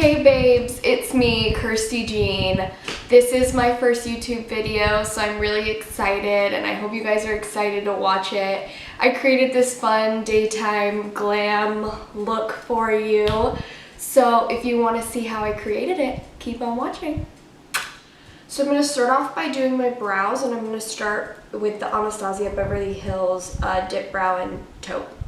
Hey babes, it's me, Kirsty Jean. This is my first YouTube video, so I'm really excited and I hope you guys are excited to watch it. I created this fun daytime glam look for you. So if you want to see how I created it, keep on watching. So I'm going to start off by doing my brows, and I'm going to start with the Anastasia Beverly Hills Dip Brow and Taupe.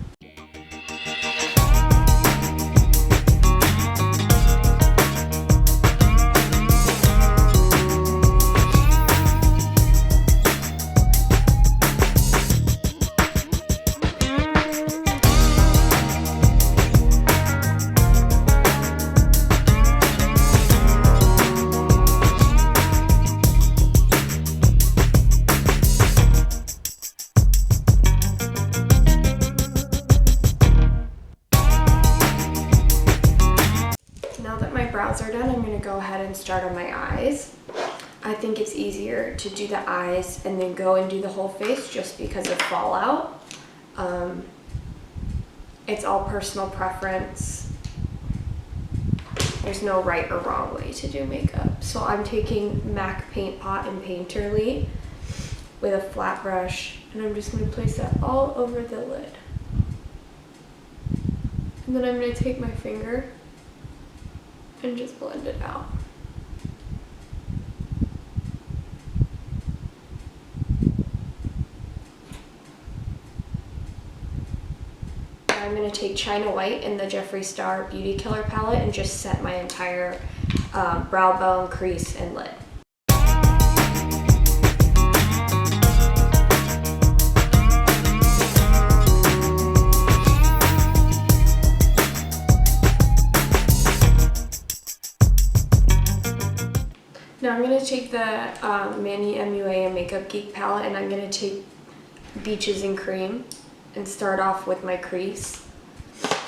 Brows are done, I'm going to go ahead and start on my eyes. I think it's easier to do the eyes and then go and do the whole face just because of fallout. It's all personal preference. There's no right or wrong way to do makeup. So I'm taking MAC Paint Pot and Painterly with a flat brush, and I'm just going to place that all over the lid. And then I'm going to take my finger and just blend it out. I'm going to take China White in the Jeffree Star Beauty Killer palette and just set my entire brow bone, crease, and lid. Now I'm going to take the MannyMUA and Makeup Geek palette, and I'm going to take Beaches and Cream and start off with my crease.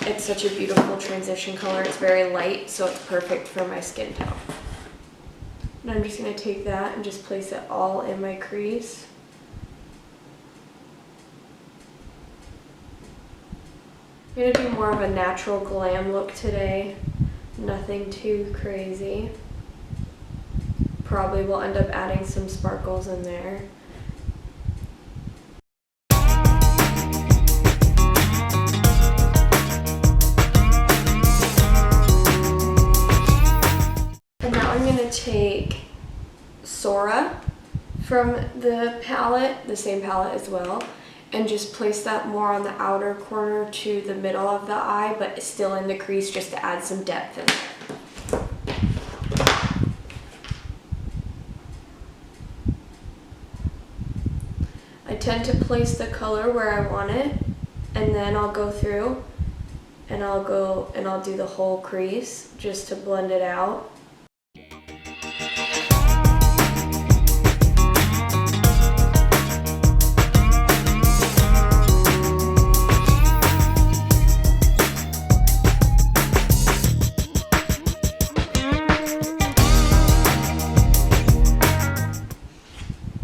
It's such a beautiful transition color. It's very light, so it's perfect for my skin tone. And I'm just going to take that and just place it all in my crease. I'm going to do more of a natural glam look today. Nothing too crazy. Probably will end up adding some sparkles in there. And now I'm going to take Sora from the palette, the same palette as well, and just place that more on the outer corner to the middle of the eye, but still in the crease just to add some depth in there. I tend to place the color where I want it, and then I'll go through and I'll do the whole crease just to blend it out.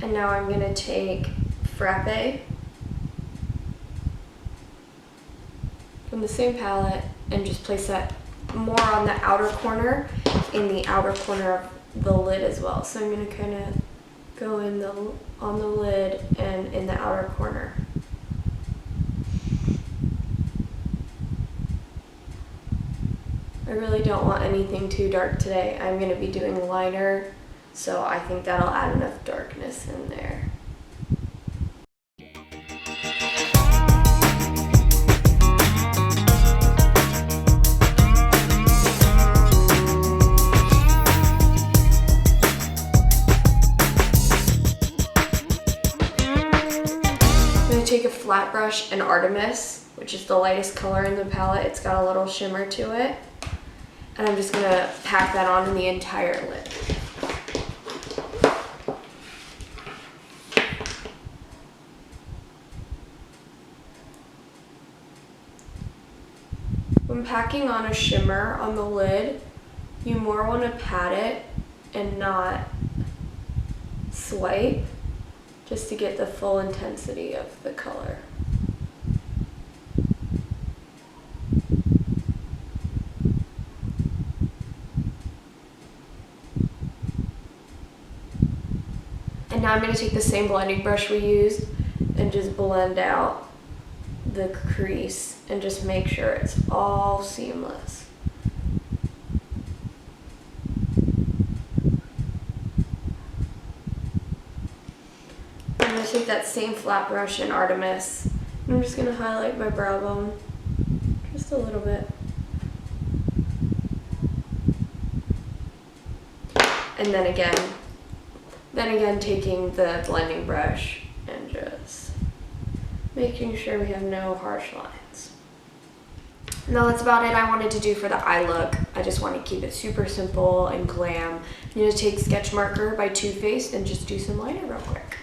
And now I'm going to take Frappe from the same palette and just place that more on the outer corner, in the outer corner of the lid as well. So I'm going to kind of go in on the lid and in the outer corner. I really don't want anything too dark today. I'm going to be doing liner, so I think that'll add enough darkness in there. Take a flat brush and Artemis, which is the lightest color in the palette. It's got a little shimmer to it, and I'm just gonna pack that on in the entire lid. When packing on a shimmer on the lid, you more want to pat it and not swipe, just to get the full intensity of the color. now I'm going to take the same blending brush we used and just blend out the crease and just make sure it's all seamless. I'm going to take that same flat brush in Artemis. I'm just going to highlight my brow bone just a little bit. And then again taking the blending brush and just making sure we have no harsh lines. Now that's about it I wanted to do for the eye look. I just want to keep it super simple and glam. I'm going to take Sketch Marker by Too Faced and just do some liner real quick.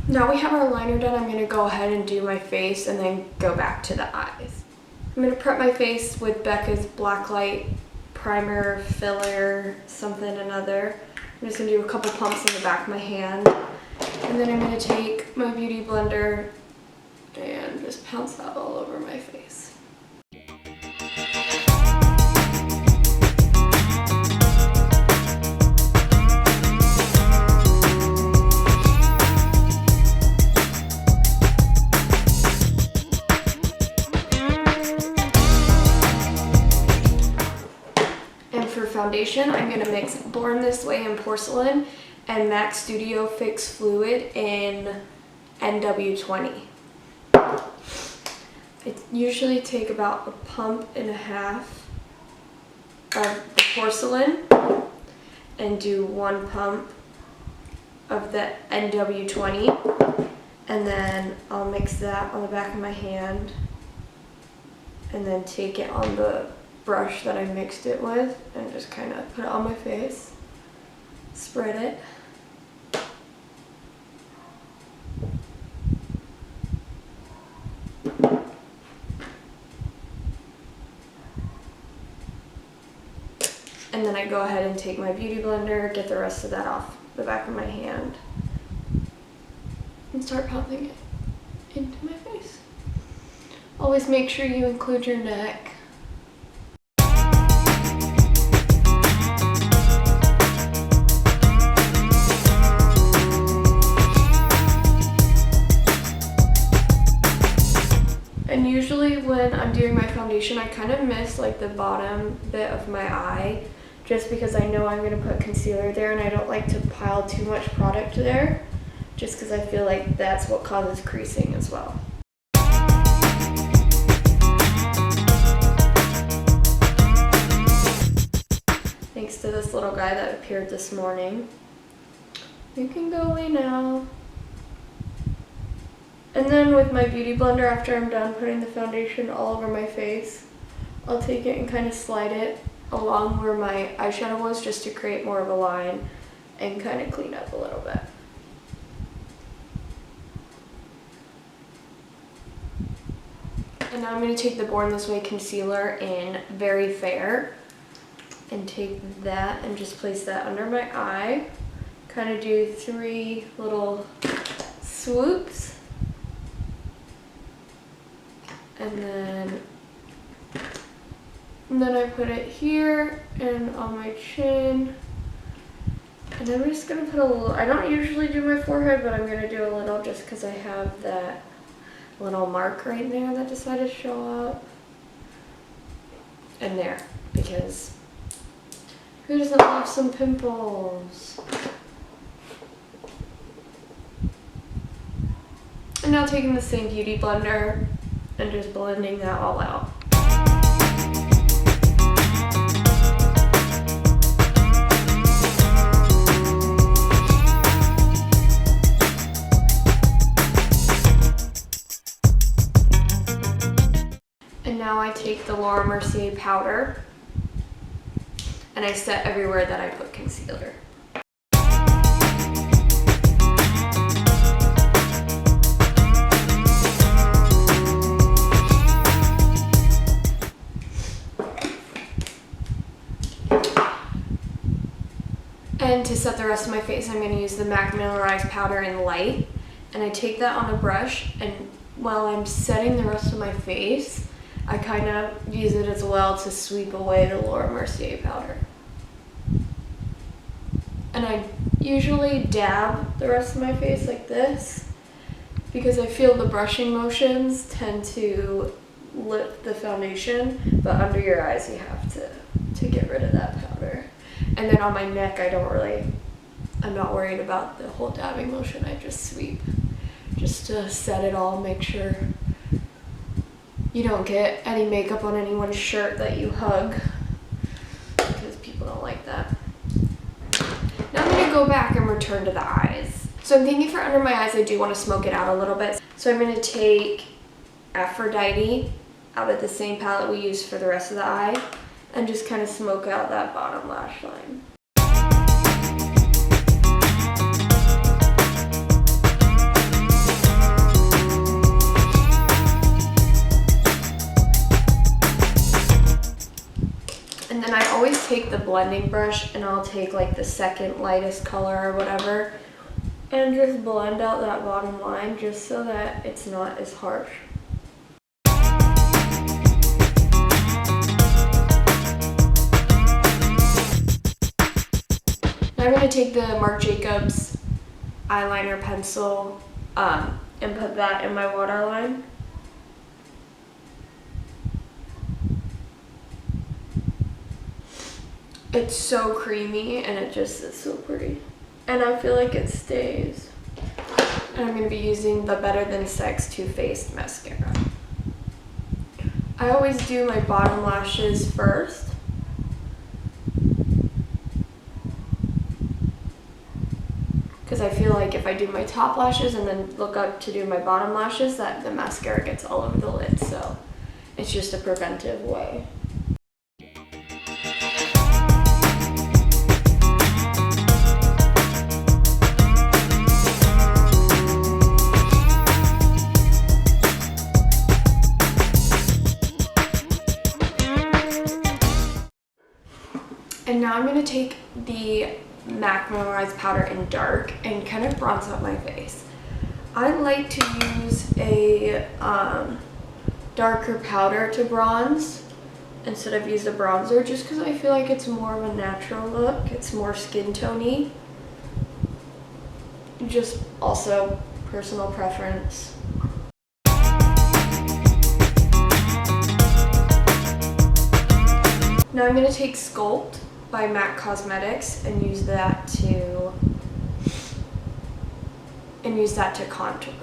Now we have our liner done, I'm going to go ahead and do my face and then go back to the eyes. I'm going to prep my face with Becca's Blacklight primer, filler, something another. I'm just going to do a couple pumps on the back of my hand. And then I'm going to take my beauty blender and just pounce that all over my face. Foundation, I'm going to mix Born This Way in Porcelain and MAC Studio Fix Fluid in NW20. I usually take about a pump and a half of the porcelain and do 1 pump of the NW20, and then I'll mix that on the back of my hand and then take it on the brush that I mixed it with and just kind of put it on my face, spread it. And then I go ahead and take my beauty blender, get the rest of that off the back of my hand and start popping it into my face. Always make sure you include your neck. And usually when I'm doing my foundation, I kind of miss like the bottom bit of my eye just because I know I'm going to put concealer there and I don't like to pile too much product there just because I feel like that's what causes creasing as well. Thanks to this little guy that appeared this morning. You can go away now. And then with my beauty blender, after I'm done putting the foundation all over my face, I'll take it and kind of slide it along where my eyeshadow was just to create more of a line and kind of clean up a little bit. And now I'm going to take the Born This Way concealer in Very Fair and take that and just place that under my eye. Kind of do 3 little swoops. And then I put it here and on my chin. And I'm just going to put a little, I don't usually do my forehead, but I'm going to do a little just because I have that little mark right there that decided to show up. And there, because who doesn't love some pimples? And now taking the same beauty blender and just blending that all out. And now I take the Laura Mercier powder and I set everywhere that I put concealer. to set the rest of my face, I'm going to use the MAC Mineralized powder in light. And I take that on a brush, and while I'm setting the rest of my face, I kind of use it as well to sweep away the Laura Mercier powder. And I usually dab the rest of my face like this because I feel the brushing motions tend to lift the foundation, but under your eyes you have to get rid of that powder. And then on my neck, I'm not worried about the whole dabbing motion. I just sweep just to set it all, make sure you don't get any makeup on anyone's shirt that you hug, because people don't like that. Now I'm going to go back and return to the eyes. So I'm thinking for under my eyes, I do want to smoke it out a little bit. So I'm going to take Aphrodite out of the same palette we used for the rest of the eye and just kind of smoke out that bottom lash line. And then I always take the blending brush and I'll take like the second lightest color or whatever and just blend out that bottom line just so that it's not as harsh. Now I'm going to take the Marc Jacobs eyeliner pencil and put that in my waterline. It's so creamy and it just is so pretty. And I feel like it stays. And I'm going to be using the Better Than Sex Too Faced mascara. I always do my bottom lashes first. Because I feel like if I do my top lashes and then look up to do my bottom lashes, that the mascara gets all over the lid. So it's just a preventive way. And now I'm going to take the MAC Mineralized powder in dark and kind of bronze up my face. I like to use a darker powder to bronze instead of use a bronzer just because I feel like it's more of a natural look. It's more skin tone-y. Just also personal preference. Now I'm going to take Sculpt by MAC Cosmetics and use that to contour.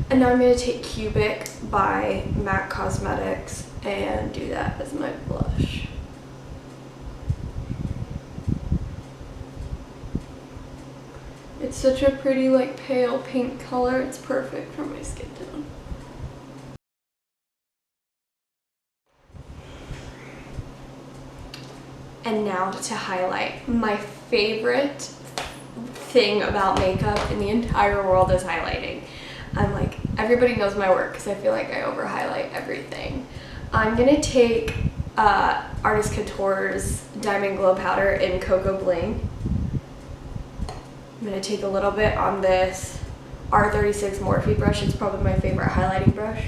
And now I'm going to take Cubic by MAC Cosmetics and do that as my blush. It's such a pretty like pale pink color. It's perfect for my skin tone. And now to highlight. My favorite thing about makeup in the entire world is highlighting. I'm like, everybody knows my work because I feel like I over highlight everything. I'm gonna take Artist Couture's Diamond Glow Powder in Coco Bling. I'm going to take a little bit on this R36 Morphe brush. It's probably my favorite highlighting brush.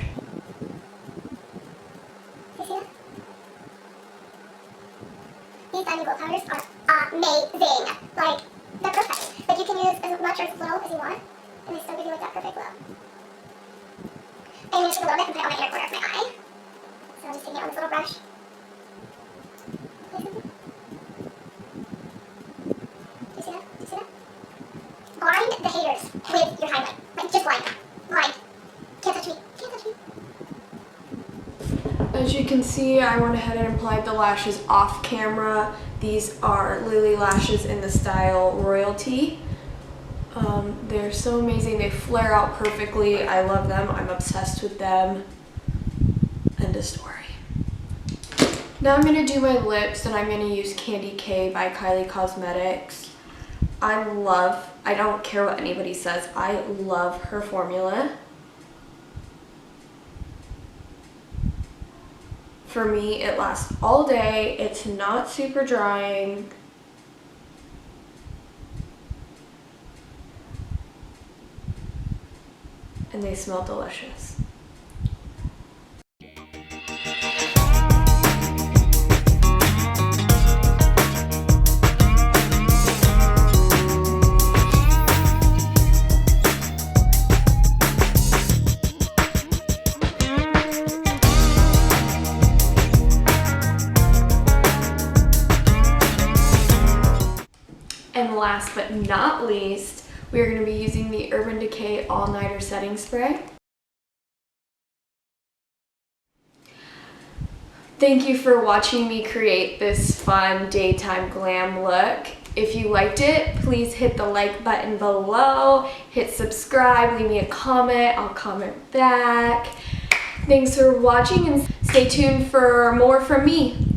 These Diamond Glow powders are amazing. Like, they're perfect. Like, you can use as much or as little as you want, and they still give you like that perfect glow. And I'm going to take a little bit and put it on my inner corner of my eye. So I'm just taking it on this little brush. Do you see that? Do you see that? Blind the haters with your highlight. Like, just blind them. Blind. Can't touch me. Can't touch me. As you can see, I went ahead and applied the lashes off camera. These are Lily lashes in the style Royalty. They're so amazing. They flare out perfectly. I love them. I'm obsessed with them. End of story. Now I'm going to do my lips, and I'm going to use Candy K by Kylie Cosmetics. I don't care what anybody says, I love her formula. For me, it lasts all day. It's not super drying. And they smell delicious. And last but not least, we are going to be using the Urban Decay All Nighter Setting Spray. Thank you for watching me create this fun daytime glam look. If you liked it, please hit the like button below, hit subscribe, leave me a comment, I'll comment back. Thanks for watching and stay tuned for more from me.